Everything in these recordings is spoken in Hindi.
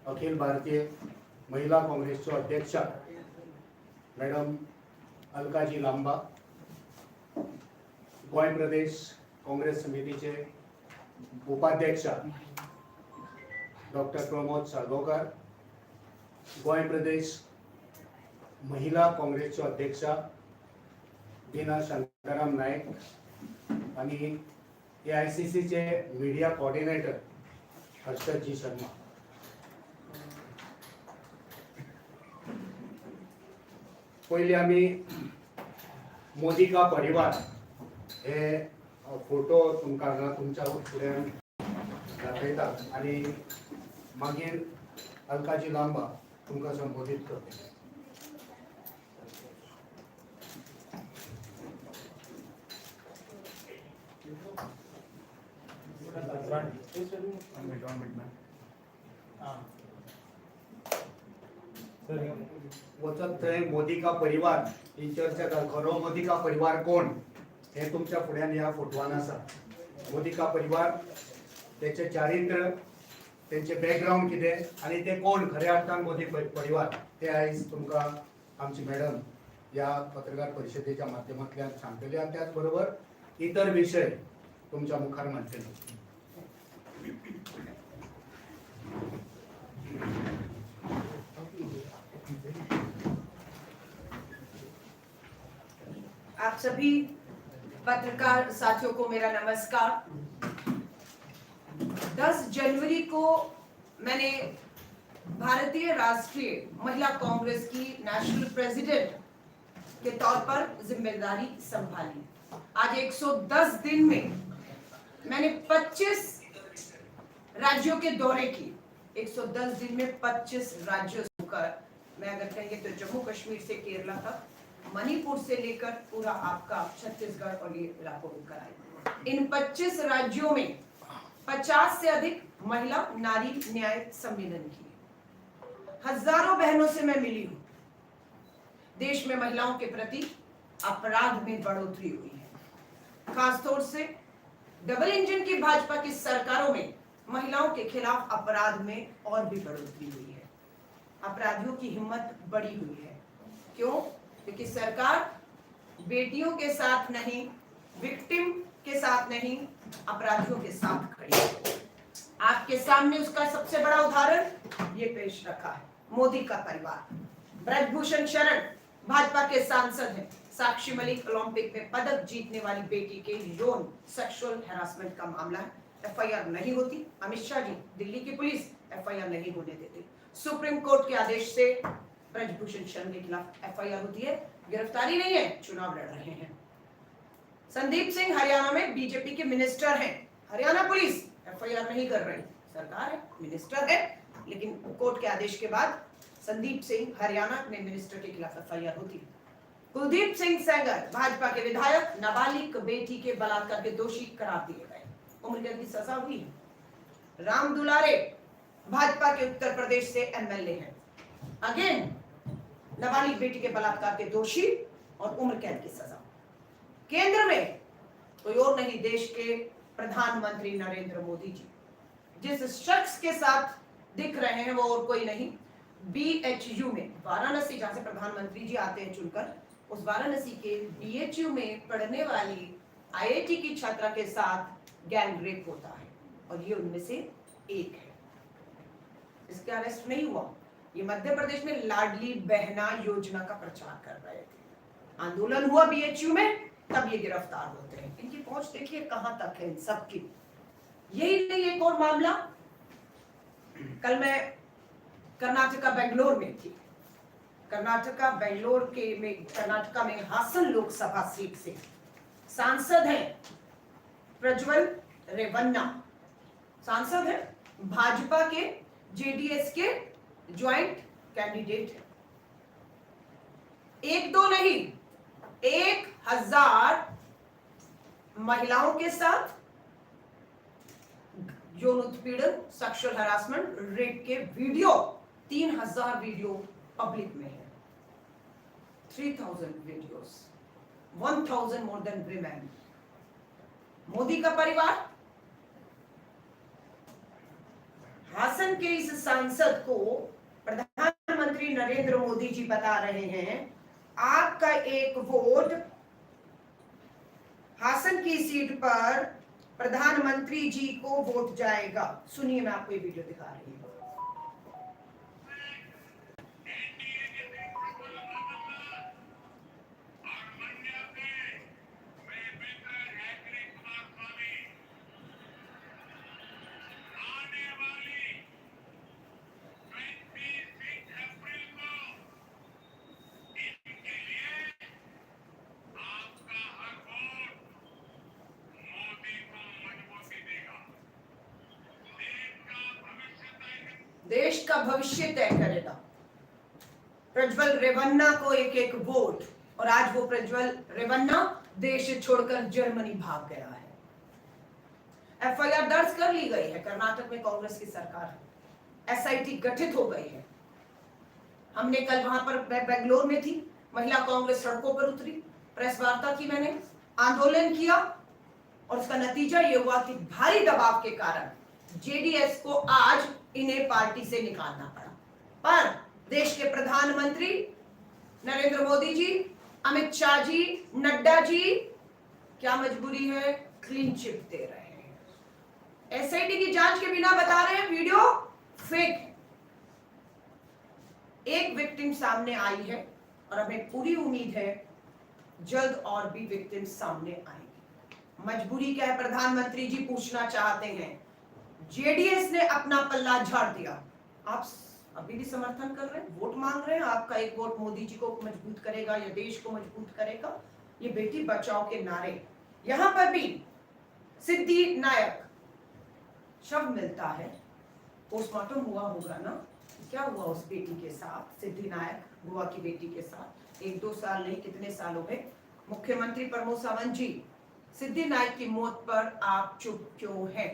अखिल भारतीय महिला काँग्रेसच्या अध्यक्षा मॅडम अलकाजी लांबा, गोय प्रदेश काँग्रेस समितीचे उपाध्यक्ष डॉक्टर प्रमोद साळगावकर, गोय प्रदेश महिला काँग्रेसच्या अध्यक्षा बीना शांताराम नायक आणि AICC चे मीडिया कोऑर्डिनेटर हर्षदजी शर्मा। पहिले आम्ही मोदी का परिवार हे फोटो तुमच्या फुडें दाखयतात आणि मागीर अलकाजी लांबा तुमकां संबोधित करते। वचत थंय मोदी का परिवार ही चर्चा कर। खरो मोदी का परिवार कोण हे तुमच्या फुड्यान ह्या फोटोवान आसा। मोदी का परिवार त्याचे चारित्र्य, त्यांचे बॅकग्राऊंड कितें आणि ते कोण खऱ्या अर्थान मोदी परिवार ते आयज तुमकां आमची मॅडम या पत्रकार परिषदेच्या माध्यमांतल्यान सांगतली आणि त्याच बरोबर इतर विषय तुमच्या मुखार मांडटली। आप सभी पत्रकार साथियों को मेरा नमस्कार। 10 जनवरी को मैंने भारतीय राष्ट्रीय महिला कांग्रेस की नेशनल प्रेसिडेंट के तौर पर जिम्मेदारी संभाली। आज 110 दिन में मैंने 25 राज्यों के दौरे किए। 110 दिन में 25 राज्यों से होकर मैं अगर कहेंगे तो जम्मू कश्मीर से केरला तक, मणिपुर से लेकर पूरा आपका छत्तीसगढ़ और ये इलाकों होकर आए। इन 25 राज्यों में 50 से अधिक महिला नारी न्याय सम्मेलन किए। हजारों बहनों से मैं मिली हूं। देश में महिलाओं के प्रति अपराध में बढ़ोतरी हुई है। खासतौर से डबल इंजन की भाजपा की सरकारों में महिलाओं के खिलाफ अपराध में और भी बढ़ोतरी हुई है। अपराधियों की हिम्मत बढ़ी हुई है। क्यों? क्योंकि सरकार बेटियों के साथ नहीं, विक्टिम के साथ नहीं, अपराधियों के साथ खड़ी है। आपके सामने उसका सबसे बड़ा उदाहरण ये पेश रखा है। मोदी का परिवार। ब्रजभूषण शरण भाजपा के सांसद हैं। साक्षी मलिक ओलंपिक में पदक जीतने वाली बेटी के यौन सेक्सुअल हैरासमेंट का मामला है। FIR नहीं होती। अमित शाह जी, दिल्ली की पुलिस FIR नहीं होने देती। सुप्रीम कोर्ट के आदेश से ब्रजभूषण शरण के खिलाफ FIR होती है, गिरफ्तारी नहीं है, चुनाव लड़ रहे हैं। संदीप सिंह हरियाणा में बीजेपी के मिनिस्टर हैं। हरियाणा पुलिस FIR नहीं कर रही। सरकार है, मिनिस्टर है, लेकिन कोर्ट के आदेश के बाद संदीप सिंह हरियाणा में मिनिस्टर के खिलाफ FIR होती है। कुलदीप सिंह सेंगर भाजपा के विधायक नाबालिग बेटी के बलात्कार के दोषी करार दिए गए, उम्र कैद की सजा हुई है। राम दुलारे भाजपा के उत्तर प्रदेश से MLA हैं। अगेन नाबालिग बेटी के बलात्कार के दोषी और उम्र कैद की सजा। केंद्र में कोई और नहीं, देश के प्रधानमंत्री नरेंद्र मोदी जी। जिस शख्स के साथ दिख रहे हैं वो और कोई नहीं, BHU में, वाराणसी, जहां से प्रधानमंत्री जी आते हैं चुनकर, उस वाराणसी के BHU में पढ़ने वाली IIT की छात्रा के साथ गैंग रेप होता है और ये उनमें से एक है। इसका अरेस्ट नहीं हुआ। ये मध्य प्रदेश में लाडली बहना योजना का प्रचार कर रहे थे। आंदोलन हुआ BHU में, तब ये गिरफ्तार होते हैं। इनकी पहुंच देखिए कहां तक है इन सबकी। यही नहीं, एक और मामला। कल मैं कर्नाटका बेंगलोर में थी। कर्नाटका बेंगलोर के में कर्नाटका में हासन लोकसभा सीट से सांसद हैं प्रज्वल रेवन्ना। सांसद है, भाजपा के JDS के ज्वाइंट कैंडिडेट है। एक दो नहीं, 1000 महिलाओं के साथ यौन उत्पीड़न, सेक्सुअल हरासमेंट, रेप के वीडियो, 3000 वीडियो पब्लिक में है। 3000 videos, 1000 more than women. Modi का परिवार हासन के इस सांसद को प्रधानमंत्री नरेंद्र मोदी जी बता रहे हैं आपका एक वोट हासन की सीट पर प्रधानमंत्री जी को वोट जाएगा। सुनिए, मैं आपको ये वीडियो दिखा रही हूँ। देश का भविष्य तय करेगा। प्रज्वल रेवन्ना को एक एक वोट, और आज वो प्रज्वल रेवन्ना देश छोड़कर जर्मनी भाग गया है। एफआईआर दर्ज कर ली गई है। कर्नाटक में कांग्रेस की सरकार है, एसआईटी गठित हो गई है। हमने कल वहां पर, बेंगलोर में थी, महिला कांग्रेस सड़कों पर उतरी, प्रेस वार्ता की, मैंने आंदोलन किया, और उसका नतीजा ये हुआ कि भारी दबाव के कारण जेडीएस को आज इन्हें पार्टी से निकालना पड़ा। पर देश के प्रधानमंत्री नरेंद्र मोदी जी, अमित शाह जी, नड्डा जी, क्या मजबूरी है, क्लीन चिट दे रहे हैं। एसआईटी की जांच के बिना बता रहे हैं वीडियो फेक है। एक विक्टिम सामने आई है और हमें पूरी उम्मीद है जल्द और भी विक्टिम सामने आएंगे। मजबूरी क्या है, प्रधानमंत्री जी पूछना चाहते हैं। जेडीएस ने अपना पल्ला झाड़ दिया, आप अभी भी समर्थन कर रहे हैं, वोट मांग रहे हैं। आपका एक वोट मोदी जी को मजबूत करेगा या देश को मजबूत करेगा? ये बेटी बचाओ के नारे। यहां पर भी सिद्धि नायक शव मिलता है, पोस्टमार्टम हुआ होगा ना, क्या हुआ उस बेटी के साथ, सिद्धि नायक गोवा की बेटी के साथ? 1-2 साल नहीं, कितने साल हो गए। मुख्यमंत्री प्रमोद सावंत जी, सिद्धि नायक की मौत पर आप चुप क्यों हैं?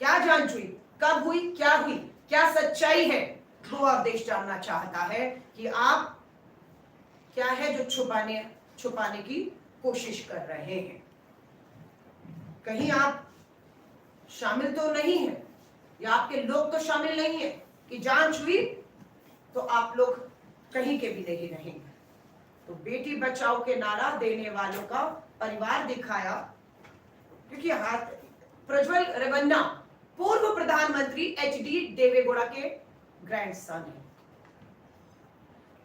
क्या जांच हुई, कब हुई, क्या हुई, क्या सच्चाई है, वो आप देश जानना चाहता है कि आप क्या है जो छुपाने की कोशिश कर रहे हैं। कहीं आप शामिल तो नहीं है, या आपके लोग तो शामिल नहीं है कि जांच हुई तो आप लोग कहीं के भी नहीं रहेंगे। तो बेटी बचाओ के नारा देने वालों का परिवार दिखाया, क्योंकि प्रज्वल रेवन्ना पूर्व प्रधानमंत्री एचडी देवेगौड़ा के ग्रैंडसन है,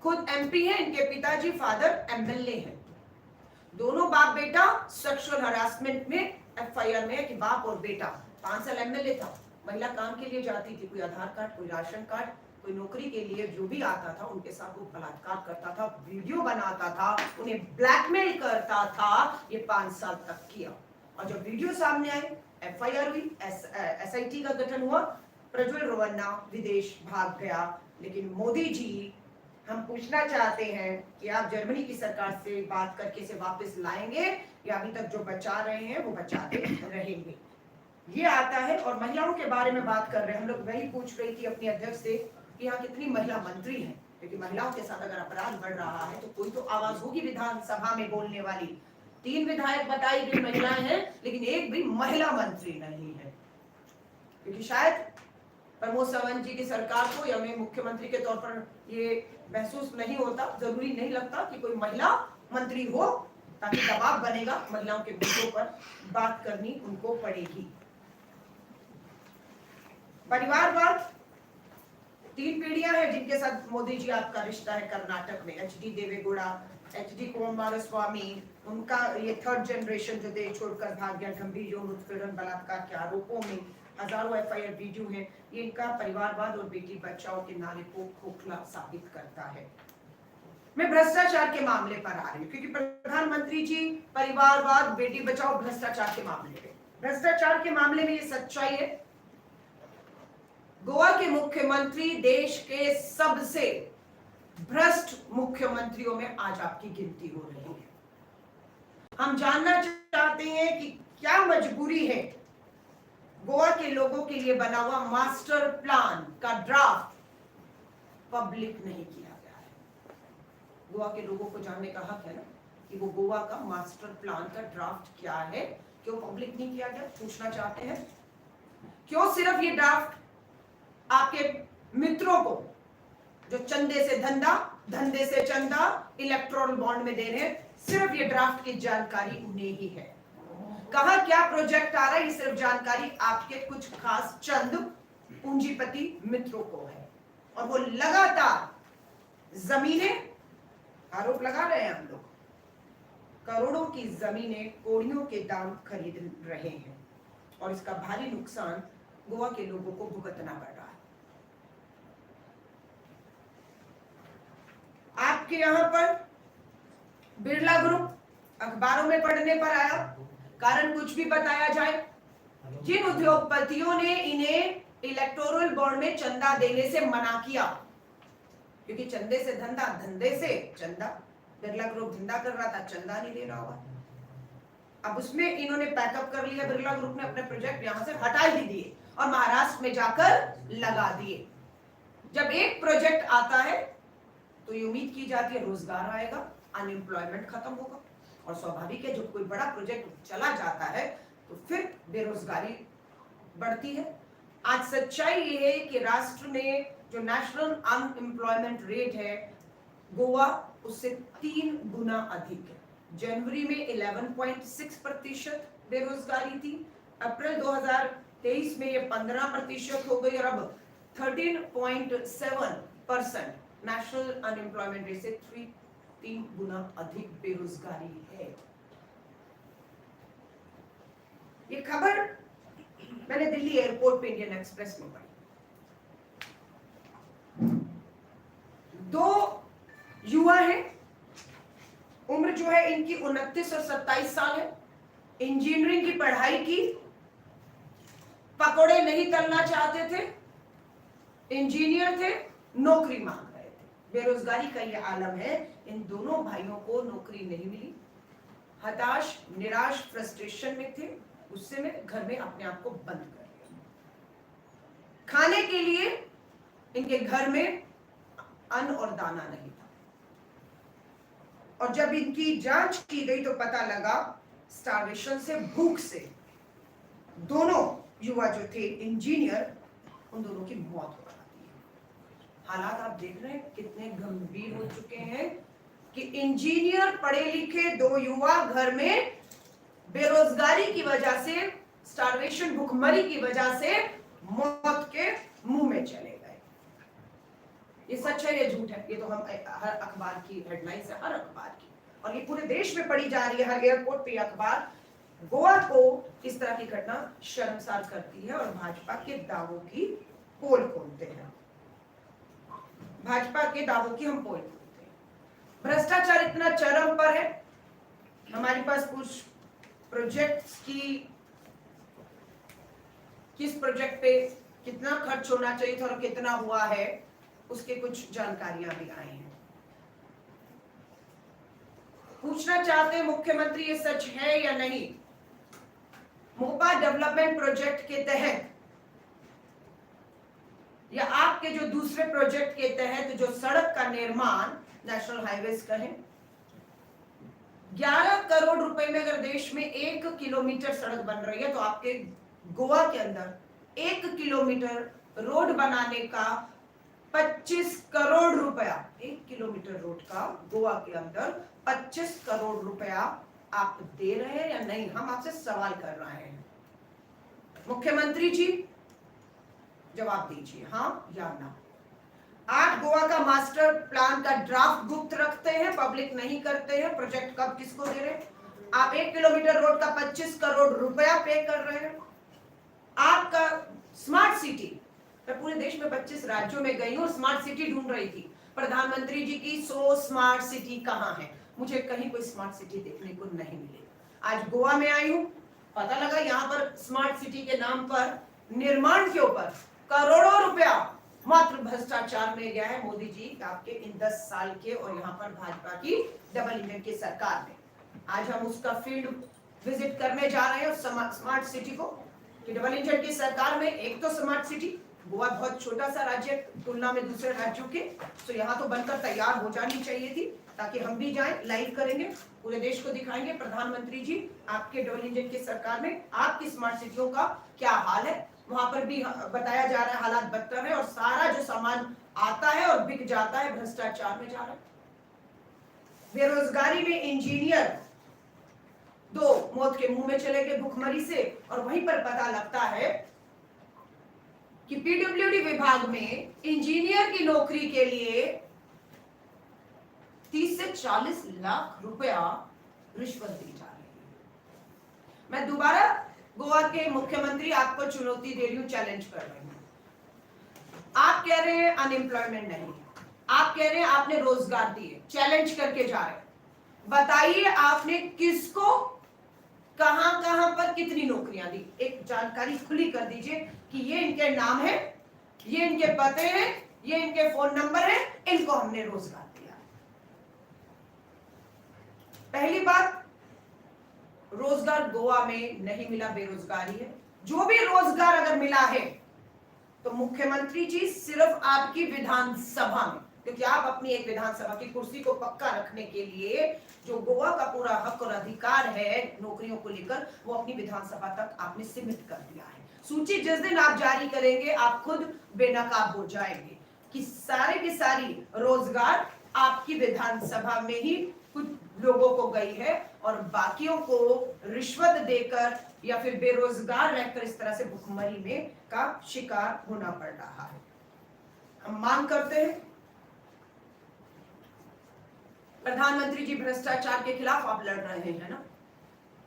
खुद एमपी है, इनके पिताजी फादर एमएलए हैं। दोनों बाप बेटा सेक्सुअल हरासमेंट में एफआईआर में है कि बाप और बेटा। 5 साल एमएलए था, महिला काम के लिए जाती थी, कोई आधार कार्ड, कोई राशन कार्ड, कोई नौकरी के लिए जो भी आता था उनके साथ वो बलात्कार करता था, वीडियो बनाता था, उन्हें ब्लैकमेल करता था। ये 5 साल तक किया, और जब वीडियो सामने आए, एफआईआर हुई, एसआईटी का गठन हुआ, प्रज्वल रेवन्ना विदेश भाग गया। लेकिन मोदी जी, हम पूछना चाहते हैं कि आप जर्मनी की सरकार से बात करके इसे वापस लाएंगे या अभी तक जो बचा रहे हैं वो बचाते रहेंगे? ये आता है। और महिलाओं के बारे में बात कर रहे हैं, हम लोग वही पूछ रही थी अपनी अध्यक्ष से कि यहाँ कितनी महिला मंत्री हैं, क्योंकि महिलाओं के साथ अगर अपराध बढ़ रहा है तो कोई तो आवाज होगी विधानसभा में बोलने वाली। 3 विधायक बताई गई महिलाएं हैं, लेकिन एक भी महिला मंत्री नहीं है, क्योंकि शायद प्रमोद सावंत जी की सरकार को या मैं मुख्यमंत्री के तौर पर ये महसूस नहीं होता, जरूरी नहीं लगता कि कोई महिला मंत्री हो, ताकि दबाव बनेगा, महिलाओं के मुद्दों पर बात करनी उनको पड़ेगी। परिवारवाद, 3 पीढ़ियां हैं जिनके साथ मोदी जी आपका रिश्ता है कर्नाटक में। एचडी देवेगौड़ा, एचडी कुमारस्वामी, उनका ये 3rd जनरेशन जो देश छोड़कर भाग गया, गंभीर यौन उत्पीड़न बलात्कार के आरोपों में, हजारों एफआईआर वीडियो है। ये इनका परिवारवाद और बेटी बचाओ के नारे को खोखला साबित करता है। मैं भ्रष्टाचार के मामले पर आ रही हूँ, क्योंकि प्रधानमंत्री जी परिवारवाद, बेटी बचाओ, भ्रष्टाचार के मामले में, भ्रष्टाचार के मामले में ये सच्चाई है। गोवा के मुख्यमंत्री देश के सबसे भ्रष्ट मुख्यमंत्रियों में आज आपकी गिनती हो रही है। हम जानना चाहते हैं कि क्या मजबूरी है गोवा के लोगों के लिए बना हुआ मास्टर प्लान का ड्राफ्ट पब्लिक नहीं किया गया है। गोवा के लोगों को जानने का हक है ना कि वो गोवा का मास्टर प्लान का ड्राफ्ट क्या है, क्यों पब्लिक नहीं किया गया, पूछना चाहते हैं। क्यों सिर्फ ये ड्राफ्ट आपके मित्रों को जो चंदे से धंधा, धंधे से चंदा, इलेक्टोरल बॉन्ड में दे रहे हैं, सिर्फ ये ड्राफ्ट की जानकारी उन्हें ही है। कहां क्या प्रोजेक्ट आ रहा है, ये सिर्फ जानकारी आपके कुछ खास चंद पूंजीपति मित्रों को है। और वो लगातार जमीनें, आरोप लगा रहे हैं हम लोग, करोड़ों की जमीनें कोड़ियों के दाम खरीद रहे हैं और इसका भारी नुकसान गोवा के लोगों को भुगतना पड़ रहा है। आपके यहां पर बिरला ग्रुप अखबारों में पढ़ने पर आया, कारण कुछ भी बताया जाए, जिन उद्योगपतियों ने इन्हें इलेक्टोरल बॉन्ड में चंदा देने से मना किया, क्योंकि चंदे से धंधा, धंधे से चंदा, बिरला ग्रुप धंधा कर रहा था, चंदा नहीं दे रहा होगा। अब उसमें इन्होंने पैकअप कर लिया, बिरला ग्रुप ने अपने प्रोजेक्ट यहां से हटा ही दिए और महाराष्ट्र में जाकर लगा दिए। जब एक प्रोजेक्ट आता है तो ये उम्मीद की जाती है रोजगार आएगा, अनएम्प्लॉयमेंट खत्म होगा, और स्वाभाविक है जब कोई बड़ा प्रोजेक्ट चला जाता है तो फिर बेरोजगारी बढ़ती है। आज सच्चाई ये है कि राष्ट्र में जो नेशनल अनएम्प्लॉयमेंट रेट है, गोवा उससे 3 गुना अधिक है। जनवरी में 11.6% बेरोजगारी थी, अप्रैल 2023 में ये 15% हो गई और अब 13.7% नेशनल अनएम्प्लॉयमेंट रेट से 3 गुना अधिक बेरोजगारी है। ये खबर मैंने दिल्ली एयरपोर्ट पे इंडियन एक्सप्रेस में पढ़ी। 2 युवा हैं, उम्र जो है इनकी 29 और 27 साल है, इंजीनियरिंग की पढ़ाई की, पकोड़े नहीं तलना चाहते थे, इंजीनियर थे, नौकरी मांग रहे थे। बेरोजगारी का ये आलम है। इन दोनों भाइयों को नौकरी नहीं मिली, हताश, निराश, फ्रस्ट्रेशन में थे, उससे में घर में अपने आप को बंद कर लिया। खाने के लिए इनके घर में अन्न और दाना नहीं था, और जब इनकी जांच की गई तो पता लगा स्टारवेशन से, भूख से, दोनों युवा जो थे इंजीनियर, उन दोनों की मौत हो जाती है। हालात आप देख रहे हैं कितने गंभीर हो चुके हैं कि इंजीनियर पढ़े लिखे 2 युवा घर में बेरोजगारी की वजह से, स्टारवेशन, भूखमरी की वजह से मौत के मुंह में चले गए। ये सच है, ये झूठ है, ये तो हम हर अखबार की हेडलाइंस है, हर अखबार की, और ये पूरे देश में पढ़ी जा रही है, हर एयरपोर्ट पे अखबार। गोवा को इस तरह की घटना शर्मसार करती है और भाजपा के दावों की पोल खोलते हैं। भाजपा के दावों की हम पोल खोलते हैं। भ्रष्टाचार इतना चरम पर है, हमारे पास कुछ प्रोजेक्ट्स की, किस प्रोजेक्ट पे कितना खर्च होना चाहिए था और कितना हुआ है, उसके कुछ जानकारियां भी आई हैं। पूछना चाहते हैं मुख्यमंत्री, ये सच है या नहीं, मोपा डेवलपमेंट प्रोजेक्ट के तहत या आपके जो दूसरे प्रोजेक्ट के तहत जो सड़क का निर्माण, नेशनल हाईवेज कहें, 11 करोड़ रुपए में अगर देश में 1 किलोमीटर सड़क बन रही है, तो आपके गोवा के अंदर 1 किलोमीटर रोड बनाने का 25 करोड़ रुपया, 1 किलोमीटर रोड का गोवा के अंदर 25 करोड़ रुपया आप दे रहे हैं या नहीं, हम आपसे सवाल कर रहे हैं। मुख्यमंत्री जी जवाब दीजिए, हाँ या ना। आप गोवा का मास्टर प्लान का ड्राफ्ट गुप्त रखते हैं, पब्लिक नहीं करते हैं, प्रोजेक्ट कब किसको दे रहे हैं। आप 1 किलोमीटर रोड का 25 करोड़ रुपया पे कर रहे हैं। आपका स्मार्ट सिटी, मैं पूरे देश में 25 राज्यों में गई हूं, स्मार्ट सिटी ढूंढ रही थी, प्रधानमंत्री जी की 100 स्मार्ट सिटी कहां है, मुझे कहीं कोई स्मार्ट सिटी देखने को नहीं मिली। आज गोवा में आई हूं, पता लगा यहां पर स्मार्ट सिटी के नाम पर निर्माण के ऊपर करोड़ों रुपया मात्र भ्रष्टाचार में गया है मोदी जी आपके इन 10 साल के और यहाँ पर भाजपा की डबल इंजन की सरकार में। आज हम उसका फील्ड विजिट करने जा रहे हैं स्मार्ट सिटी को, कि डबल इंजन की सरकार में एक तो स्मार्ट सिटी, गोवा बहुत छोटा सा राज्य तुलना में दूसरे राज्यों के, तो यहाँ तो बनकर तैयार हो जानी चाहिए थी, ताकि हम भी जाएं, लाइव करेंगे, पूरे देश को दिखाएंगे प्रधानमंत्री जी आपके डबल इंजन की सरकार में आपकी स्मार्ट सिटियों का क्या हाल है। वहां पर भी बताया जा रहा है हालात बदतर है और सारा जो सामान आता है और बिक जाता है भ्रष्टाचार में जा रहा है। बेरोजगारी में इंजीनियर 2 मौत के मुंह में चले गए भुखमरी से, और वहीं पर पता लगता है कि पीडब्ल्यूडी विभाग में इंजीनियर की नौकरी के लिए 30 से 40 लाख रुपया रिश्वत दी जा रही है। मैं दोबारा गोवा के मुख्यमंत्री आपको चुनौती दे रही हूं, चैलेंज कर रही हूं। आप कह रहे हैं अनएम्प्लॉयमेंट नहीं है, आप कह रहे हैं आपने रोजगार दिए, चैलेंज करके जा रहे हैं। बताइए आपने किसको कहां कहां पर कितनी नौकरियां दी, एक जानकारी खुली कर दीजिए कि ये इनके नाम है, ये इनके पते हैं, ये इनके फोन नंबर है, इनको हमने रोजगार दिया। पहली बात, रोजगार गोवा में नहीं मिला, बेरोजगारी है। जो भी रोजगार अगर मिला है तो मुख्यमंत्री जी सिर्फ आपकी विधानसभा में, क्योंकि आप अपनी एक विधानसभा की कुर्सी को पक्का रखने के लिए जो गोवा का पूरा हक और अधिकार है नौकरियों को लेकर, वो अपनी विधानसभा तक आपने सीमित कर दिया है। सूची जिस दिन आप जारी करेंगे आप खुद बेनकाब हो जाएंगे कि सारे की सारी रोजगार आपकी विधानसभा में ही कुछ लोगों को गई है और बाकियों को रिश्वत देकर या फिर बेरोजगार रहकर इस तरह से भुखमरी में का शिकार होना पड़ रहा है। हम मांग करते हैं प्रधानमंत्री जी, भ्रष्टाचार के खिलाफ आप लड़ रहे हैं ना,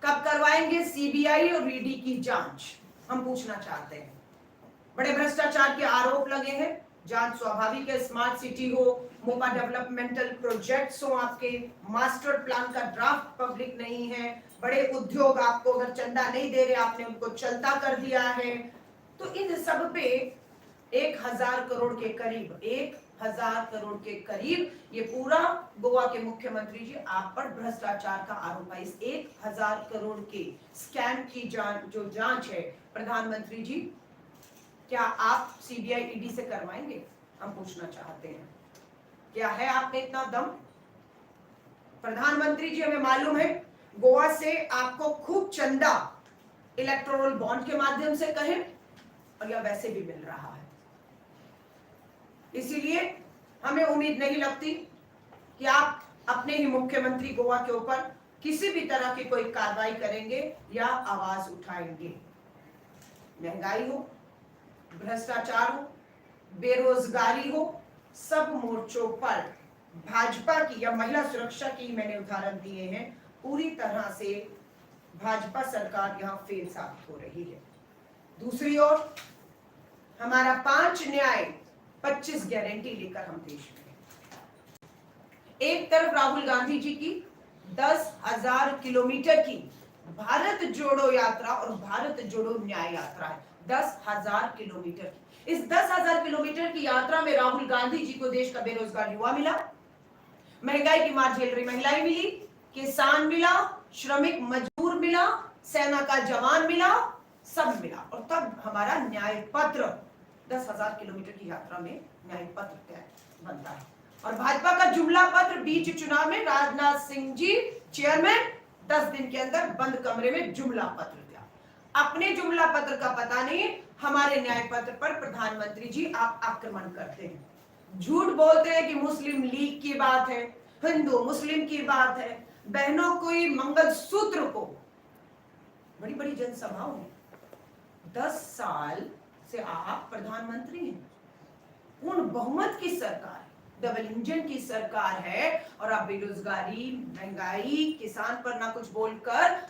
कब करवाएंगे सीबीआई और ईडी की जांच, हम पूछना चाहते हैं। बड़े भ्रष्टाचार के आरोप लगे हैं, जांच स्वाभाविक है। स्मार्ट सिटी हो, मोपा डेवलपमेंटल प्रोजेक्ट्स हो, आपके मास्टर प्लान का ड्राफ्ट पब्लिक नहीं है, बड़े उद्योग आपको अगर चंदा नहीं दे रहे आपने उनको चलता कर दिया है, तो इन सब पे 1000 करोड़ के करीब, 1000 करोड़ के करीब ये पूरा गोवा के मुख्यमंत्री जी आप पर भ्रष्टाचार का आरोप है। इस 1000 करोड़ के स्कैम की जो जांच है प्रधानमंत्री जी, क्या आप सीबीआई ईडी से करवाएंगे, हम पूछना चाहते हैं। क्या है आप में इतना दम? प्रधानमंत्री जी, हमें मालूम है गोवा से आपको खूब चंदा इलेक्टोरल बॉन्ड के माध्यम से कहें और या वैसे भी मिल रहा है, इसीलिए हमें उम्मीद नहीं लगती कि आप अपने ही मुख्यमंत्री गोवा के ऊपर किसी भी तरह की कोई कार्रवाई करेंगे या आवाज उठाएंगे। महंगाई हो, भ्रष्टाचार हो, बेरोजगारी हो, सब मोर्चों पर भाजपा की या महिला सुरक्षा की मैंने उदाहरण दिए हैं, पूरी तरह से भाजपा सरकार यहां फेल साबित हो रही है। दूसरी ओर हमारा 5 न्याय 25 गारंटी लेकर हम देश में, एक तरफ राहुल गांधी जी की 10,000 किलोमीटर की भारत जोड़ो यात्रा और भारत जोड़ो न्याय यात्रा है, 10,000 किलोमीटर की। इस 10,000 किलोमीटर की यात्रा में राहुल गांधी जी को देश का बेरोजगार युवा मिला, महंगाई की मार झेल रही महिलाएं मिली, किसान मिला, श्रमिक मजदूर मिला, सेना का जवान मिला, सब मिला, और तब हमारा न्याय पत्र 10,000 किलोमीटर की यात्रा में न्याय पत्र बनता है। और भाजपा का जुमला पत्र बीच चुनाव में राजनाथ सिंह जी चेयरमैन 10 दिन के अंदर बंद कमरे में जुमला पत्र दिया। अपने जुमला पत्र का पता नहीं, हमारे न्याय पत्र पर प्रधानमंत्री जी आप आक्रमण करते हैं, झूठ बोलते हैं कि मुस्लिम लीग की बात है, हिंदू मुस्लिम की बात है, बहनों को मंगल सूत्र को बड़ी बड़ी जनसभाओं में 10 साल से आप प्रधानमंत्री हैं, पूर्ण बहुमत की सरकार, डबल इंजन की सरकार है, और आप बेरोजगारी, महंगाई, किसान पर ना कुछ बोलकर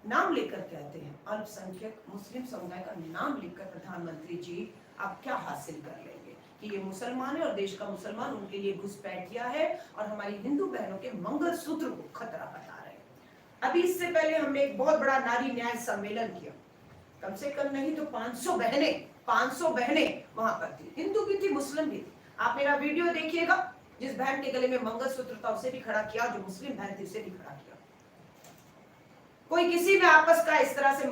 नाम लेकर कहते हैं, अल्पसंख्यक मुस्लिम समुदाय का नाम लेकर प्रधानमंत्री जी आप क्या हासिल कर लेंगे कि ये मुसलमान है और देश का मुसलमान उनके लिए घुसपैठिया है और हमारी हिंदू बहनों के मंगलसूत्र को खतरा बता रहे हैं। अभी इससे पहले हमने एक बहुत बड़ा नारी न्याय सम्मेलन किया, कम से कम नहीं तो 500 बहनें वहां पर थी, हिंदू भी थी, मुस्लिम भी थी। आप मेरा वीडियो देखिएगा, जिस बहन के गले में मंगलसूत्र था उसे भी खड़ा किया, जो मुस्लिम बहन थी उसे भी खड़ा किया। कोई किसी में आपस का इस तरह से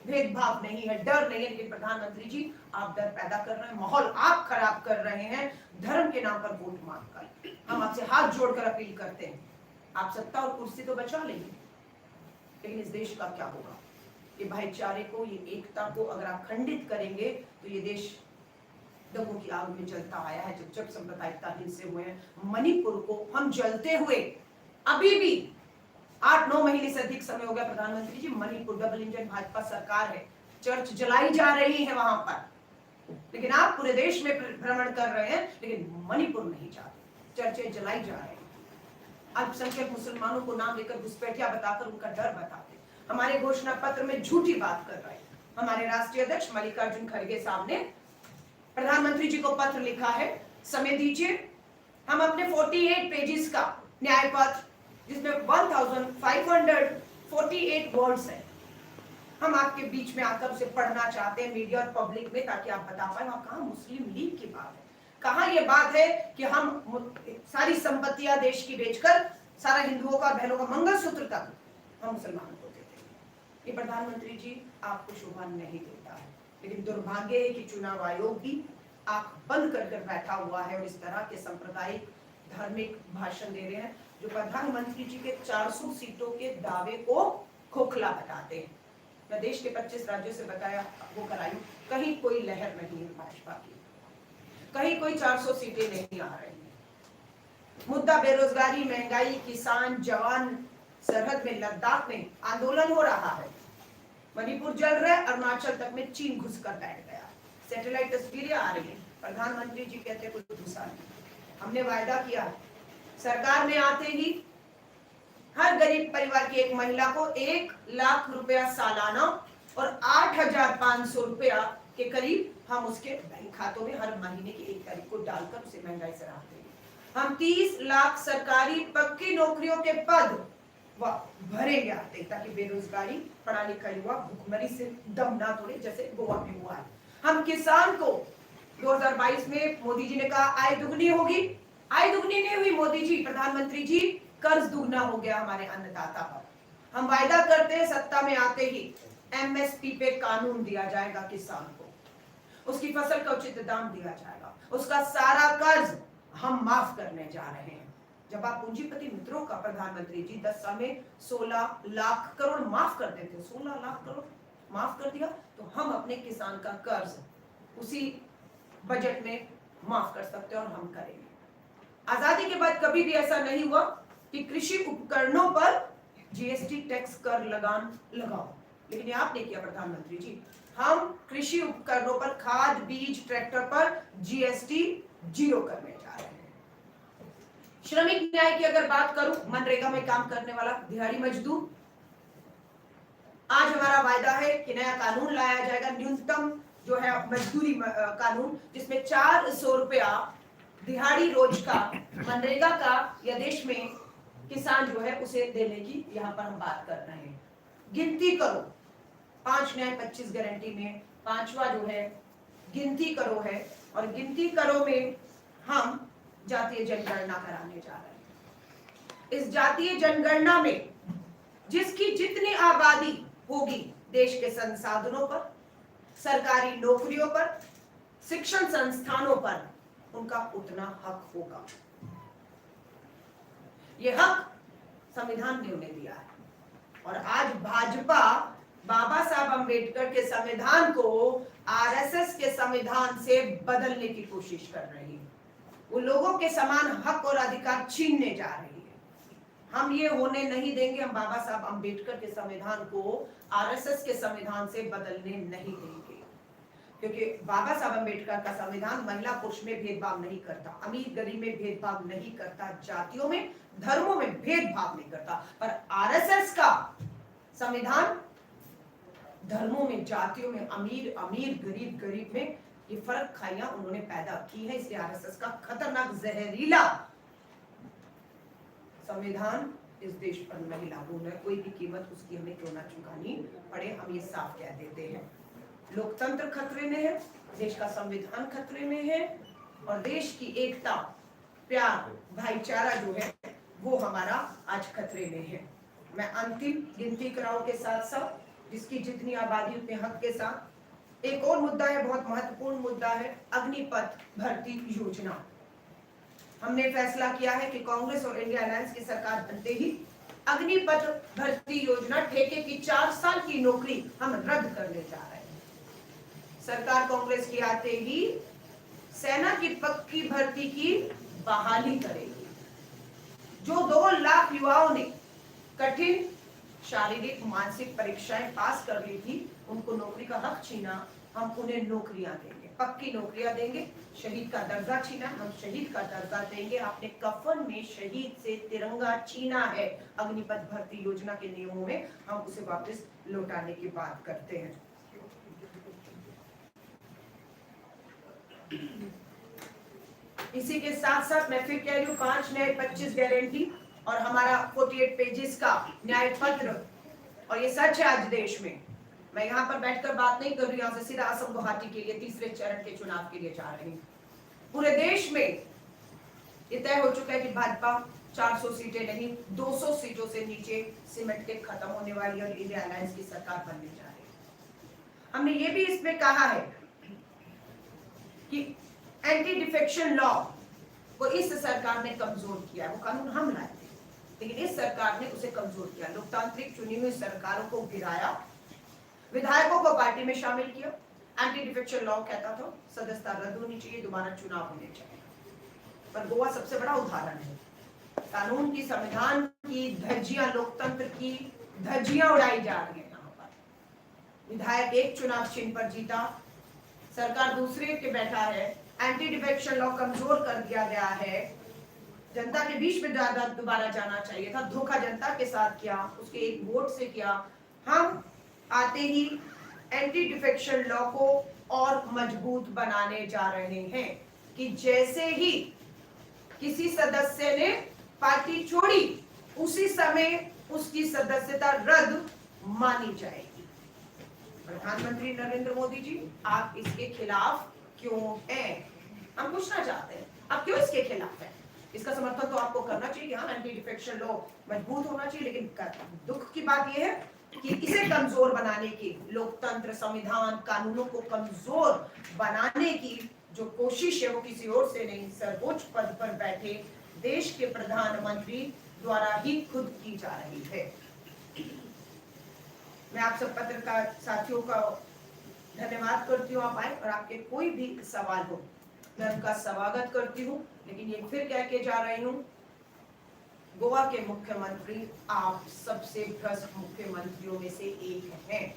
भेदभाव नहीं है, डर नहीं है, लेकिन प्रधानमंत्री जी आप डर पैदा कर रहे हैं, माहौल आप खराब कर रहे हैं, धर्म के नाम पर वोट मांगकर। हम आपसे हाथ जोड़कर अपील करते हैं, आप सत्ता और कुर्सी तो बचा लेंगे, लेकिन इस देश का क्या होगा? ये भाईचारे को, ये एकता को अगर आप खंडित करेंगे तो ये देश दंगों की आग में जलता आया है। जब सांप्रदायिकता हिंसे हुए हैं, मणिपुर को हम जलते हुए अभी भी 8-9 महीने से अधिक समय हो गया प्रधानमंत्री जी, मणिपुर डबल इंजन भाजपा सरकार है, चर्च जलाई जा रही है वहां पर, लेकिन आप पूरे देश में भ्रमण कर रहे हैं लेकिन मणिपुर नहीं जाते, चर्चें जलाई जा रही हैं। अल्पसंख्यक मुसलमानों को नाम लेकर घुसपैठिया बताकर उनका डर बताते, हमारे घोषणा पत्र में झूठी बात कर रहे हैं। हमारे राष्ट्रीय अध्यक्ष मल्लिकार्जुन खड़गे साहब ने प्रधानमंत्री जी को पत्र लिखा है, समय दीजिए, हम अपने 48 पेजेस का न्याय पत्र, जिसमें 1548 वर्ड्स हैं, हम आपके बीच में आकर उसे पढ़ना चाहते हैं मीडिया और पब्लिक में, ताकि आप बता पाए वहां कहां मुस्लिम लीग की बात है, कहां ये बात है कि हम सारी संपत्तियां देश की बेचकर सारा हिंदुओं का, बहनों का मंगलसूत्र तक हम मुसलमानों को देते हैं। ये प्रधानमंत्री जी आपको शोभा नहीं देता है, लेकिन दुर्भाग्य है कि चुनाव आयोग भी आंख बंद कर बैठा हुआ है और इस तरह के सांप्रदायिक धार्मिक भाषण दे रहे हैं जो प्रधानमंत्री जी के 400 सीटों के दावे को खोखला बताते हैं। मैं देश के 25 राज्यों से बताया वो कराई, कहीं कोई लहर नहीं है भाजपा की, कहीं कोई 400 सीटें नहीं आ रही है। मुद्दा बेरोजगारी, महंगाई, किसान, जवान, सरहद में, लद्दाख में आंदोलन हो रहा है, मणिपुर जल रहा है, अरुणाचल तक में चीन घुस कर बैठ गया, सैटेलाइट तस्वीरें आ रही हैं, प्रधानमंत्री जी कहते कुछ घुसा नहीं। हमने वायदा किया सरकार में आते ही हर गरीब परिवार की एक महिला को 1 लाख रुपया सालाना और 8,500 रुपया के करीब हम उसके बैंक खातों में हर महीने की 1 तारीख को डालकर उसे महंगाई से राहत देंगे। हम 30 लाख सरकारी पक्की नौकरियों के पद भरेंगे आते, ताकि बेरोजगारी, पढ़ा लिखा युवा भुखमरी से दम ना तोड़े जैसे गोवा में हुआ है। हम किसान को 2022 में मोदी जी ने कहा आय दुगनी होगी, आय दुगनी नहीं हुई मोदी जी, प्रधानमंत्री जी, कर्ज दुगना हो गया हमारे अन्नदाता पर। हम वायदा करते हैं सत्ता में आते ही एमएसपी पे कानून दिया जाएगा, किसान को उसकी फसल का उचित दाम दिया जाएगा, उसका सारा कर्ज हम माफ करने जा रहे हैं। जब आप पूंजीपति मित्रों का प्रधानमंत्री जी 10 साल में 16 लाख करोड़ माफ कर देते, 16 लाख करोड़ माफ कर दिया, तो हम अपने किसान का कर्ज उसी बजट में माफ कर सकते हैं और हम करेंगे। आजादी के बाद कभी भी ऐसा नहीं हुआ कि कृषि उपकरणों पर जीएसटी टैक्स कर लगान लगाओ, लेकिन ये आपने किया प्रधानमंत्री जी। हम कृषि उपकरणों पर, खाद, बीज, ट्रैक्टर पर जीएसटी 0 करने जा रहे हैं। श्रमिक न्याय की अगर बात करूं, मनरेगा में काम करने वाला दिहाड़ी मजदूर, आज हमारा वायदा है कि नया कानून लाया जाएगा, न्यूनतम जो है मजदूरी कानून, जिसमें 400 रुपया दिहाड़ी रोज का, मनरेगा का, या देश में किसान जो है उसे देने की यहाँ पर हम बात कर रहे हैं। गिनती करो, 5 न्याय 25 गारंटी में 5वां जो है गिनती करो है, और गिनती करो में हम जातीय जनगणना कराने जा रहे हैं। इस जातीय जनगणना में जिसकी जितनी आबादी होगी, देश के संसाधनों पर, सरकारी नौकरियों पर, शिक्षण संस्थानों पर, उनका उतना हक होगा। यह हक संविधान ने उन्हें दिया है, और आज भाजपा बाबा साहब अंबेडकर के संविधान को आरएसएस के संविधान से बदलने की कोशिश कर रही है। वो लोगों के समान हक और अधिकार छीनने जा रही है। हम ये होने नहीं देंगे। हम बाबा साहब अंबेडकर के संविधान को आरएसएस के संविधान से बदलने नहीं देंगे, क्योंकि बाबा साहब अंबेडकर का संविधान महिला पुरुष में भेदभाव नहीं करता, अमीर गरीब में भेदभाव नहीं करता, जातियों में, धर्मों में भेदभाव नहीं करता। पर आरएसएस का संविधान धर्मों में, जातियों में, अमीर अमीर, गरीब गरीब में ये फर्क खाइयां उन्होंने पैदा की है। इसलिए आरएसएस का खतरनाक जहरीला संविधान इस देश पर नहीं लागू है। कोई भी कीमत उसकी हमें क्यों ना चुकानी पड़े, हम ये साफ कह देते हैं। लोकतंत्र खतरे में है, देश का संविधान खतरे में है, और देश की एकता, प्यार, भाईचारा जो है वो हमारा आज खतरे में है। मैं अंतिम गिनती कराओ के साथ साथ, जिसकी जितनी आबादी उतने हक के साथ, एक और मुद्दा है, बहुत महत्वपूर्ण मुद्दा है, अग्निपथ भर्ती योजना। हमने फैसला किया है कि कांग्रेस और इंडिया अलायंस की सरकार बनते ही अग्निपथ भर्ती योजना ठेके की 4 साल की नौकरी हम रद्द करने जा रहे हैं। सरकार कांग्रेस की आते ही सेना की पक्की भर्ती की बहाली करेगी। जो 2 लाख युवाओं ने कठिन शारीरिक मानसिक परीक्षाएं पास कर ली थी, उनको नौकरी का हक छीना, हम उन्हें नौकरियां देंगे, पक्की नौकरियां देंगे। शहीद का दर्जा छीना, हम शहीद का दर्जा देंगे। आपने कफन में शहीद से तिरंगा छीना है, अग्निपथ भर्ती योजना के नियमों में हम उसे वापस लौटाने की बात करते हैं। इसी के साथ साथ मैं फिर कह रही हूँ 5 न्याय 25 गारंटी और हमारा 48 पेजेस का न्याय पत्र, और ये सच है आज देश में। मैं यहाँ पर बैठकर बात नहीं कर रही, यहाँ से सीधा असम गुवाहाटी के लिए तीसरे चरण के चुनाव के लिए जा रही हूँ। पूरे देश में ये तय हो चुका है कि भाजपा 400 सीटें नहीं 200 सीटों से नीचे सीमेंट के खत्म होने वाली और इंडिया अलायंस की सरकार बनने जा रही है। हमने ये भी इसमें कहा है कि एंटी डिफेक्शन लॉ को इस सरकार ने कमजोर किया। वो कानून हम लाए थे, लेकिन इस सरकार ने उसे कमजोर किया। लोकतांत्रिक चुनी हुई सरकारों को गिराया, विधायकों को पार्टी में शामिल किया। एंटी डिफेक्शन लॉ कहता था सदस्यता रद्द होनी चाहिए, दोबारा चुनाव होने चाहिए। पर गोवा सबसे बड़ा उदाहरण है। कानून की, संविधान की धज्जियां, लोकतंत्र की धज्जियां उड़ाई जा रही है। यहाँ पर विधायक एक चुनाव चिन्ह पर जीता, सरकार दूसरे के बैठा है। एंटी डिफेक्शन लॉ कमजोर कर दिया गया है। जनता के बीच में दोबारा जाना चाहिए था, धोखा जनता के साथ किया, उसके एक वोट से किया। हम आते ही एंटी डिफेक्शन लॉ को और मजबूत बनाने जा रहे हैं कि जैसे ही किसी सदस्य ने पार्टी छोड़ी, उसी समय उसकी सदस्यता रद्द मानी जाएगी। प्रधानमंत्री नरेंद्र मोदी जी, आप इसके खिलाफ क्यों हैं? हम पूछना चाहते हैं, आप क्यों इसके खिलाफ हैं? इसका समर्थन तो आपको करना चाहिए। हाँ, एंटी डिफेक्शन लॉ मजबूत होना चाहिए, लेकिन दुख की बात यह है कि इसे कमजोर बनाने की, लोकतंत्र, संविधान, कानूनों को कमजोर बनाने की जो कोशिश है वो किसी और से नहीं, सर्वोच्च पद पर बैठे देश के प्रधानमंत्री द्वारा ही खुद की जा रही है। मैं आप सब पत्रकार साथियों का धन्यवाद करती हूँ, आप आए और आपके कोई भी सवाल हो मैं उनका स्वागत करती हूँ। लेकिन ये फिर कह के जा रही हूँ, गोवा के मुख्यमंत्री आप सबसे भ्रष्ट मुख्यमंत्रियों में से एक हैं।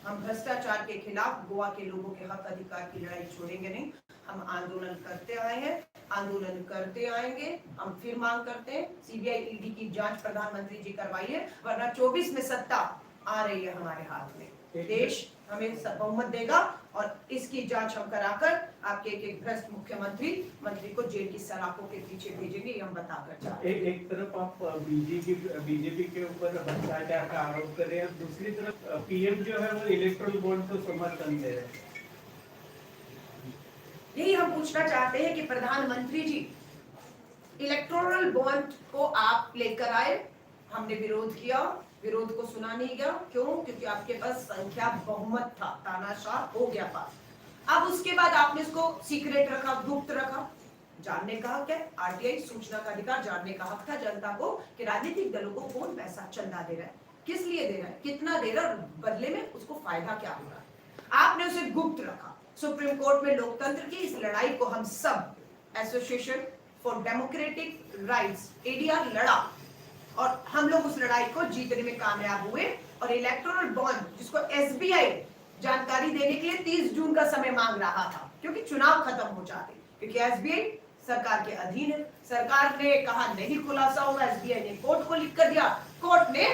हम भ्रष्टाचार के खिलाफ गोवा के लोगों के हक अधिकार की लड़ाई छोड़ेंगे नहीं। हम आंदोलन करते आए हैं, आंदोलन करते आएंगे। हम फिर मांग करते हैं सीबीआई ईडी की जांच प्रधानमंत्री जी करवाइए, वरना 24 में सत्ता आ रही है हमारे हाथ में। देश हमें बहुमत देगा और इसकी जांच हम कराकर आपके एक भ्रष्ट मंत्री को जेल की सलाखों के पीछे भेजेंगे, ये हम बताकर जा रहे हैं। एक तरफ आप बीजेपी के ऊपर भ्रष्टाचार का आरोप कर रहे हैं, दूसरी तरफ पीएम जो है वो इलेक्ट्रल बॉन्ड को समर्थन दे रहे हैं। यही हम पूछना चाहते हैं कि प्रधानमंत्री जी, इलेक्टोरल बॉन्ड को आप लेकर आए, हमने विरोध किया, विरोध को सुना नहीं गया। क्यों? क्योंकि आपके पास संख्या बहुमत था, तानाशाह हो गया पास। अब उसके बाद आपने इसको सीक्रेट रखा, गुप्त रखा। जानने का हक है, आरटीआई सूचना का अधिकार, जानने का हक था जनता को कि राजनीतिक दलों को कौन पैसा चंदा दे रहा है, किस लिए दे रहा है, कितना दे रहा है, बदले में उसको फायदा क्या हो रहा है। आपने उसे गुप्त रखा। सुप्रीम कोर्ट में लोकतंत्र की इस लड़ाई को हम सब association for democratic rights ADR लड़ा और हम लोग उस लड़ाई को जीतने में कामयाब हुए। और इलेक्टोरल बॉन्ड जिसको एसबीआई जानकारी देने के लिए 30 जून का समय मांग रहा था, क्योंकि चुनाव खत्म हो जाते, क्योंकि एसबीआई सरकार के अधीन है। सरकार ने कहा नहीं खुलासा होगा, एसबीआई ने कोर्ट को लिख कर दिया, कोर्ट ने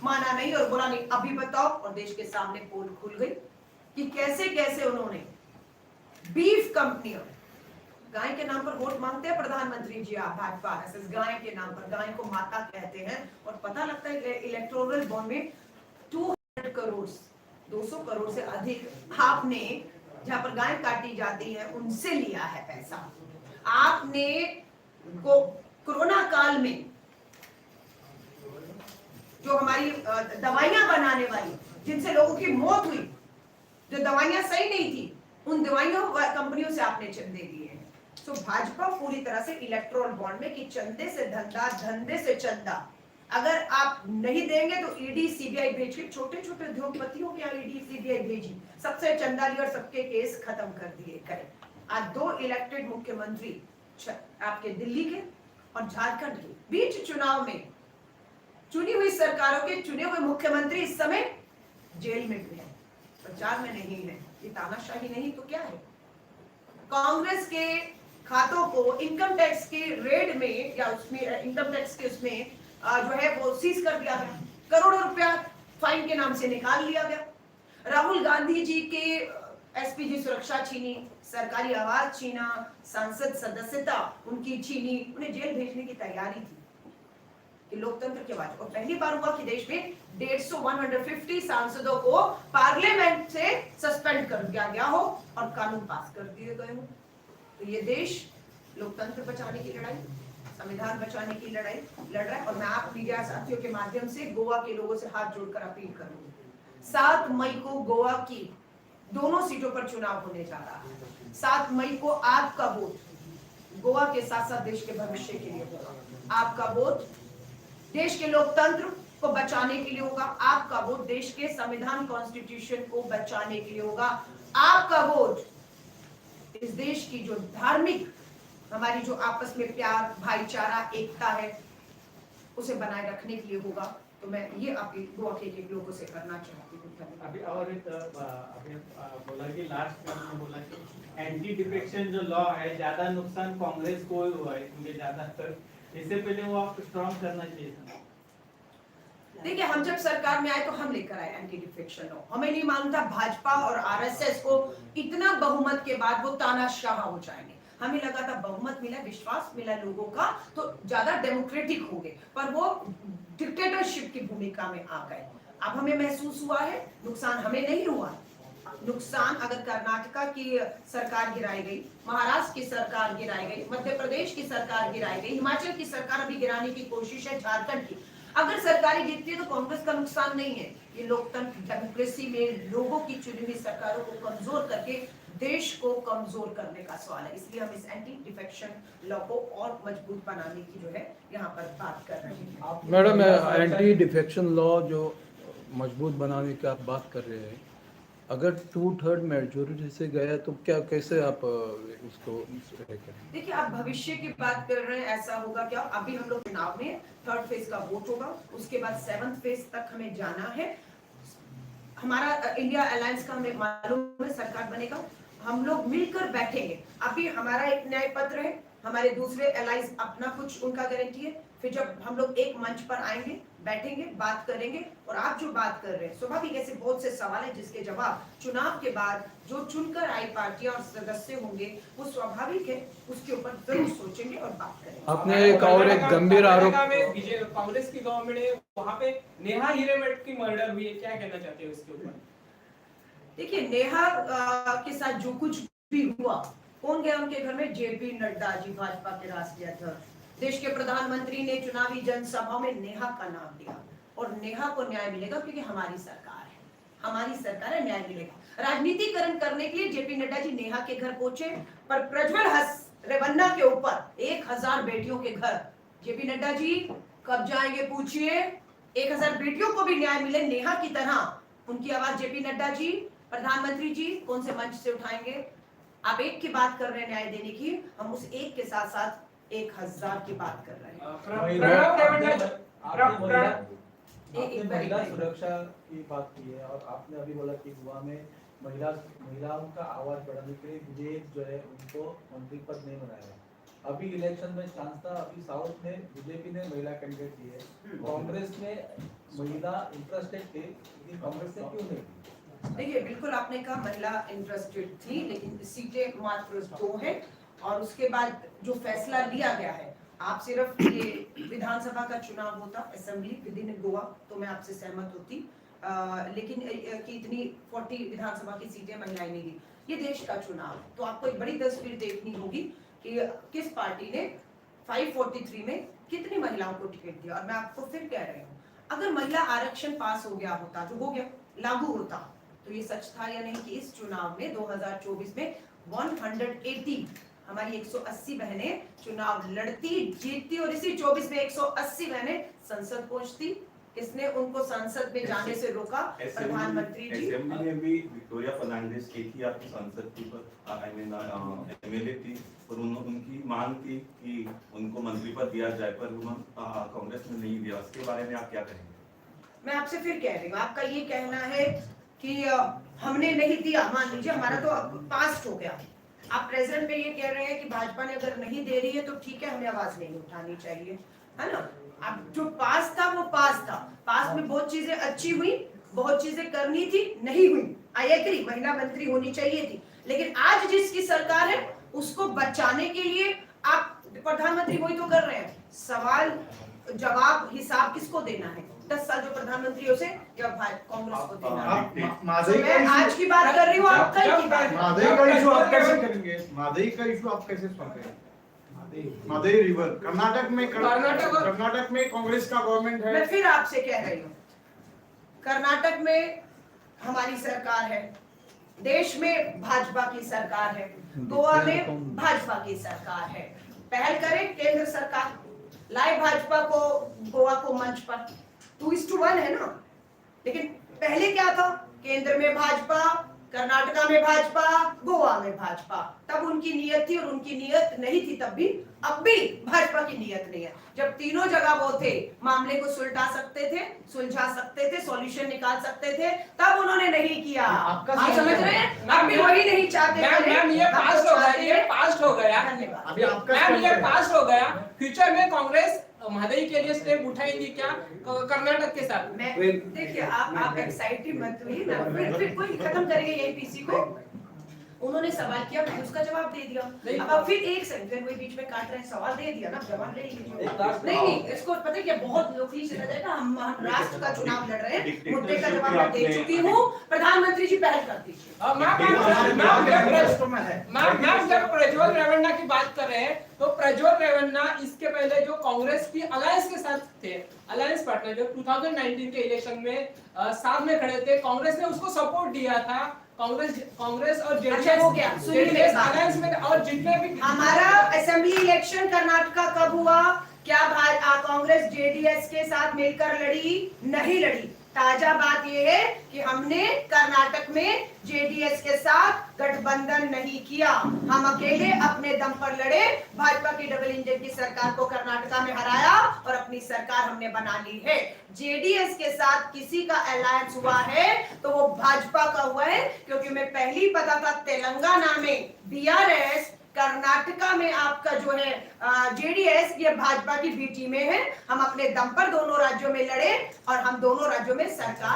माना नहीं और बोला नहीं अभी बताओ। और देश के सामने पोल खुल गई कि कैसे कैसे उन्होंने बीफ कंपनियों, गाय के नाम पर वोट मांगते हैं प्रधानमंत्री जी, आप भाजपा आरएसएस, गाय के नाम पर, गाय को माता कहते हैं। और पता लगता है इलेक्टोरल बॉन्ड में 200 करोड़ 200 करोड़ से अधिक आपने, जहां पर गाय काटी जाती है उनसे लिया है पैसा। आपने को कोरोना काल में जो हमारी दवाइयां बनाने वाली, जिनसे लोगों की मौत हुई, जो दवाइयां सही नहीं थी, उन दवाइयों कंपनियों से आपने चंदे लिए हैं। तो भाजपा पूरी तरह से इलेक्टोरल बॉन्ड में कि चंदे से धंधा, धंधे से चंदा, अगर आप नहीं देंगे तो ईडी सीबीआई भेज के, छोटे छोटे उद्योगपतियों के यहाँ ईडी सीबीआई भेजी, सबसे चंदा लिया और सबके केस खत्म कर दिए गए। आज 2 इलेक्टेड मुख्यमंत्री आपके दिल्ली के और झारखंड के बीच चुनाव में चुनी हुई सरकारों के चुने हुए मुख्यमंत्री इस समय जेल में भी हैं, प्रचार में नहीं है। ये तानाशाही नहीं तो क्या है? कांग्रेस के खातों को इनकम टैक्स के रेड में या उसमें इनकम टैक्स के उसमें जो है वो सीज कर दिया गया, करोड़ों रुपया फाइन के नाम से निकाल लिया गया। राहुल गांधी जी के एसपीजी सुरक्षा छीनी, सरकारी आवाज छीना, सांसद सदस्यता उनकी छीनी, उन्हें जेल भेजने की तैयारी थी कि लोकतंत्र के बाद। और पहली बार हुआ कि देश में 150 सांसदों को पार्लियामेंट से सस्पेंड कर दिया गया हो और कानून पास कर दिए गए हो। तो ये देश लोकतंत्र बचाने की लड़ाई, संविधान बचाने की लड़ाई लड़ रहा है। और मैं आप मीडिया साथियों के माध्यम से गोवा के लोगों से हाथ जोड़कर अपील करूंगी, 7 मई को गोवा की दोनों सीटों पर चुनाव होने जा रहा है। 7 मई को आपका वोट गोवा के साथ साथ देश के भविष्य के लिए होगा। आपका वोट देश के लोकतंत्र को बचाने के लिए होगा। आपका वोट देश के संविधान कॉन्स्टिट्यूशन को बचाने के लिए होगा। आपका वोट इस देश की जो धार्मिक, हमारी जो आपस में प्यार, भाईचारा, एकता है, उसे बनाए रखने के लिए होगा। तो मैं ये अपील गोवा के लोगों से करना चाहती हूँ। अभी और एक अभी बोला कि लास्ट में बोला कि एंटी डिफेक्शन जो लॉ है, ज्यादा नुकसान कांग्रेस को ही हुआ है, क्योंकि ज्यादातर इससे पहले वो आप स्ट्रॉन्ग करना चाहिए था। देखिए, हम जब सरकार में आए तो हम लेकर आए एंटी डिफेक्शन लॉ। हमें नहीं मालूम था भाजपा और आरएसएस को इतना बहुमत के बाद वो तानाशाह हो जाएंगे। हमें लगा था बहुमत मिला, विश्वास मिला लोगों का, तो ज्यादा डेमोक्रेटिक हो गए, पर वो डिक्टेटरशिप की भूमिका में आ गए। अब हमें महसूस हुआ है नुकसान हमें नहीं हुआ। नुकसान अगर कर्नाटका की सरकार गिराई गई, महाराष्ट्र की सरकार गिराई गई, मध्य प्रदेश की सरकार गिराई गई, हिमाचल की सरकार अभी गिराने की कोशिश है, झारखंड की, अगर सरकारें गिरती है तो कांग्रेस का नुकसान नहीं है। ये लोकतंत्र, डेमोक्रेसी में लोगों की चुनी हुई सरकारों को कमजोर करके देश को कमजोर करने का सवाल है। इसलिए हम इस एंटी डिफेक्शन लॉ को और मजबूत बनाने की जो है यहाँ पर बात कर रहे हैं। मैडम, एंटी डिफेक्शन लॉ जो मजबूत बनाने की आप बात कर रहे हैं, अगर 2/3 मेजोरिटी से गया तो क्या, कैसे आप उसको करें? देखिए, आप भविष्य की बात कर रहे हैं, ऐसा होगा क्या? अभी हम लोग चुनाव में 3rd फेज का वोट होगा, उसके बाद 7th फेज तक हमें जाना है। हमारा इंडिया अलायंस का हमें मालूम है सरकार बनेगा, हम लोग मिलकर बैठेंगे। अभी हमारा एक न्याय पत्र है, हमारे दूसरे एलाइज अपना कुछ उनका गारंटी है। फिर जब हम लोग एक मंच पर आएंगे, बैठेंगे, बात करेंगे, और आप जो बात कर रहे हैं स्वाभाविक ऐसे बहुत से सवाल है जिसके जवाब चुनाव के बाद जो चुनकर आई पार्टियां और सदस्य होंगे वो स्वाभाविक है, उसके ऊपर जरूर सोचेंगे और बात करेंगे। आपने एक और एक गंभीर आरोप, कांग्रेस की गवर्नमेंट है, वहाँ पे नेहा हिरेमठ की मर्डर हुई है, क्या कहना चाहते हो इसके ऊपर? देखिए, नेहा के साथ जो कुछ भी हुआ, कौन गया उनके घर में? जेपी नड्डा जी, भाजपा के राष्ट्रीय अध्यक्ष, देश के प्रधानमंत्री ने चुनावी जनसभा में नेहा का नाम लिया, और नेहा को न्याय मिलेगा क्योंकि हमारी सरकार है, हमारी सरकार है, न्याय मिलेगा। राजनीतिकरण करने के लिए जेपी नड्डा जी नेहा के घर पहुंचे, पर प्रज्वल रेवन्ना के ऊपर 1000 बेटियों के घर, जेपी नड्डा जी कब जाएंगे पूछिए? 1000 बेटियों को भी न्याय मिले नेहा की तरह। उनकी आवाज जेपी नड्डा जी, प्रधानमंत्री जी कौन से मंच से उठाएंगे? आप एक की बात कर रहे हैं न्याय देने की, हम उस एक के साथ साथ 1000 की बात कर रहे हैं। आपने महिला सुरक्षा की बात की है, और आपने अभी बोला कि गोवा में महिलाओं का आवाज बढ़ाने के लिए विधेयक जो है उनको मंत्री पद नहीं बनाया। अभी इलेक्शन में चांस था, अभी साउथ में बीजेपी ने महिला कैंडिडेट दी है, कांग्रेस में महिला इंटरेस्टेड थी, लेकिन कांग्रेस से क्यों नहीं? देखिए, बिल्कुल आपने कहा महिला इंटरेस्टेड थी, लेकिन सीटें मात्र 2 हैं, और उसके बाद जो फैसला लिया गया है, आप सिर्फ ये विधानसभा का चुनाव होता, असेंबली विद इन गोवा, तो मैं आपसे सहमत होती, लेकिन कि इतनी 40 विधानसभा की सीटें महिलाएं नहीं दी। ये देश का चुनाव है, तो आपको एक बड़ी तस्वीर देखनी होगी कि किस पार्टी ने 543 में कितनी महिलाओं को टिकट दिया। और मैं आपको फिर कह रही हूँ, अगर महिला आरक्षण पास हो गया होता, जो हो गया, लागू होता, तो ये सच था या नहीं कि इस चुनाव में 2024 में 180 हमारी 180 बहनें चुनाव लड़ती, जीतती और इसी 24 में 180 बहनें संसद पहुंचती। किसने उनको संसद में जाने से रोका? प्रधानमंत्री जी। असेंबली में भी विक्टोरिया फर्नांडिस एक ही आपकी सांसद थी, पर आई मीन एमएलए थी, पर उनकी मांग थी कि उनको मंत्री पद दिया जाए, पर उन्होंने कांग्रेस ने नहीं दिया। उसके बारे में आप क्या कहेंगे? मैं आपसे फिर कह रही हूँ, आपका ये कहना है कि हमने नहीं दिया, मान लीजिए हमारा तो पास हो गया, आप प्रेजेंट में ये कह रहे हैं कि भाजपा ने अगर नहीं दे रही है तो ठीक है, हमें आवाज नहीं उठानी चाहिए, है ना? अब जो पास था वो पास था, पास में बहुत चीजें अच्छी हुई, बहुत चीजें करनी थी, नहीं हुई, आई एग्री, महिला मंत्री होनी चाहिए थी, लेकिन आज जिसकी सरकार है उसको बचाने के लिए आप प्रधानमंत्री वही तो कर रहे हैं। सवाल जवाब हिसाब किसको देना है? 10 साल जो प्रधानमंत्री है उसे या कांग्रेस को देना है? तो मैं आज की बात कर रही हूँ, आप कल की बात। मादई का इशू आप कैसे करेंगे? मादई का इशू आप कैसे सॉल्व करेंगे? मादई रिवर कर्नाटक में कांग्रेस का गवर्नमेंट है। मैं फिर आपसे कह रही हूँ, कर्नाटक में हमारी सरकार है, देश में भाजपा की सरकार है, गोवा में भाजपा की सरकार है। पहल करे केंद्र सरकार, लाए भाजपा को गोवा को मंच पर, 2:1 है ना। लेकिन पहले क्या था? केंद्र में भाजपा, कर्नाटका में भाजपा, गोवा में भाजपा। तब उनकी नियत थी और उनकी नियत नहीं थी तब भी, अब भी भाजपा की नियत नहीं है। जब तीनों जगह वो थे, मामले को सुलझा सकते थे, सॉल्यूशन निकाल सकते थे, तब उन्होंने नहीं किया। आप समझ रहे हैं? अब भी वही नहीं चाहते। मैम ये पास हो गया, ये पास हो गया। धन्यवाद। अभी आपका मैम ये पास हो गया। फ्यूचर में कांग्रेस मादई के लिए स्टेप उठाएगी क्या कर्नाटक के साथ? मैं देखिए, आप एक्साइटेड मत होइए ना, फिर कोई खत्म करेंगे यही पीसी को। उन्होंने सवाल किया, मैंने उसका जवाब दे दिया। अब आप फिर एक सेकंड वही बीच में काट रहे हैं, सवाल दे दिया ना, जवाब ले लीजिए। नहीं, इसको पता है क्या, बहुत लोकली चला जाएगा। हम राष्ट्र का चुनाव लड़ रहे हैं, मुद्दे का जवाब मैं दे चुकी हूँ। प्रधानमंत्री जी पहल कर दीजिए। मैम जब प्रज्वल रेवन्ना की बात कर रहे हैं, तो प्रज्वल रेवन्ना इसके पहले जो कांग्रेस की अलायंस के साथ थे, अलायंस पार्टनर, जो 2019 के इलेक्शन में साथ में खड़े थे, कांग्रेस ने उसको सपोर्ट दिया था। कांग्रेस और जेडीएस हो गया, सुनिए मेरी बात। अलायंस में, और जितने भी हमारा असेंबली इलेक्शन कर्नाटका कब हुआ? क्या कांग्रेस जेडीएस के साथ मिलकर लड़ी? नहीं लड़ी। ताजा बात यह है कि हमने कर्नाटक में जेडीएस के साथ गठबंधन नहीं किया, हम अकेले अपने दम पर लड़े, भाजपा की डबल इंजन की सरकार को कर्नाटका में हराया और अपनी सरकार हमने बना ली है। जेडीएस के साथ किसी का अलायंस हुआ है तो वो भाजपा का हुआ है, क्योंकि मैं पहले ही पता था तेलंगाना में बीआरएस, कर्नाटका में आपका जो है जेडीएस, ये भाजपा की बी टीम में है। हम अपने दम पर दोनों राज्यों में लड़े और हम दोनों राज्यों में सरकार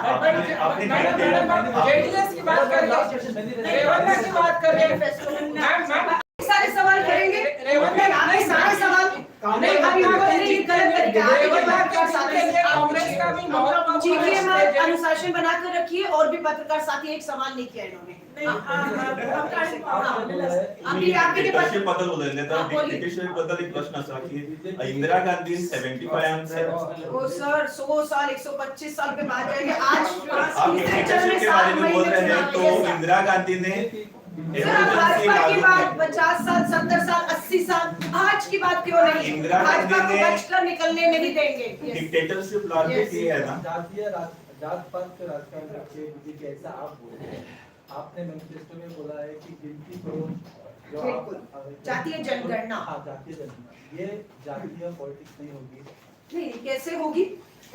जेडीएस की बात कर रहे हैं, रेवन्ना की बात कर रहे हैं। सारे सवाल करेंगे, आपके सारे सवाल नहीं, अभी गलत तरीका कांग्रेस का भी मत, अनुशासन बनाकर रखिए। और भी पत्रकार साथी एक सवाल नहीं किया इन्होंने। डिक्टेटरशिप बद्दल बोलले तर डिक्टेटरशिप बद्दल एक प्रश्न असा की इंदिरा गांधी 75 आंसर वो सर 100 साल 125 साल पे बात जाएंगे। आज आप डिक्टेटरशिप के बारे में बोल रहे हैं, तो इंदिरा गांधी ने भाजपा की बात 50 साल 70 साल 80 साल, आज की बात क्यों नहीं? भाजपा को बचकर निकलने नहीं देंगे। डिक्टेटरशिप लागू की है ना। जात पात के राजकारण रखिए, मुझे कैसा आप बोल रहे हैं? आपने मैनिफेस्टो में बोला है कि गिनती करो, जो बिल्कुल जातीय जनगणना। हाँ, जातीय जनगणना, ये जातीय पॉलिटिक्स नहीं होगी। नहीं, कैसे होगी?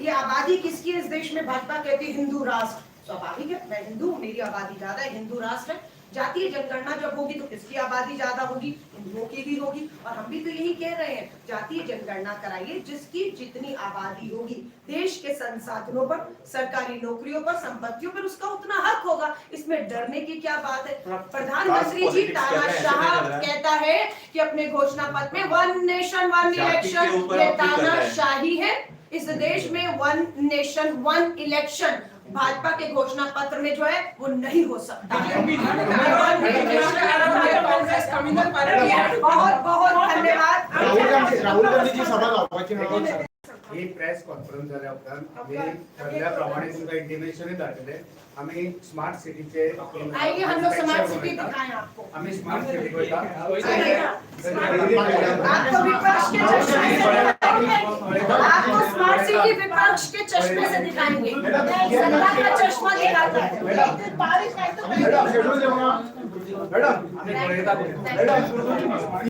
ये आबादी किसकी है इस देश में? भाजपा कहती है हिंदू राष्ट्र, स्वाभाविक है, मैं हिंदू, मेरी आबादी ज्यादा है, हिंदू राष्ट्र है। जातीय जनगणना जब होगी तो किसकी आबादी ज्यादा होगी? हिंदुओं की भी होगी। और हम भी तो यही कह रहे हैं, जातीय जनगणना कराइए, जिसकी जितनी आबादी होगी, देश के संसाधनों पर, सरकारी नौकरियों पर, संपत्तियों पर उसका उतना हक होगा। इसमें डरने की क्या बात है? प्रधानमंत्री जी तानाशाह कहता है कि अपने घोषणा पत्र में 1 नेशन 1 इलेक्शन, ये तानाशाही है। इस देश में 1 नेशन 1 इलेक्शन भाजपा के घोषणा पत्र में जो है वो नहीं हो सकता। बहुत बहुत धन्यवाद। राहुल गांधी जी सभा लावायची नाही. ही प्रेस कॉन्फरन्स जाल्या उपरांत आमी ठरल्या प्रमाणे तुमकां इंटिमेशन धाडटले आमी स्मार्ट सिटीचे आइए हम लोग स्मार्ट सिटी दिखाएं आपको। आमी स्मार्ट सिटी करता आपको विपक्ष के चश्मे से आपको स्मार्ट सिटी विपक्ष के चश्मे से दिखाएंगे। सरकार का चश्मा दिखाता है। बारिश नहीं तो मैडम आमी पळयता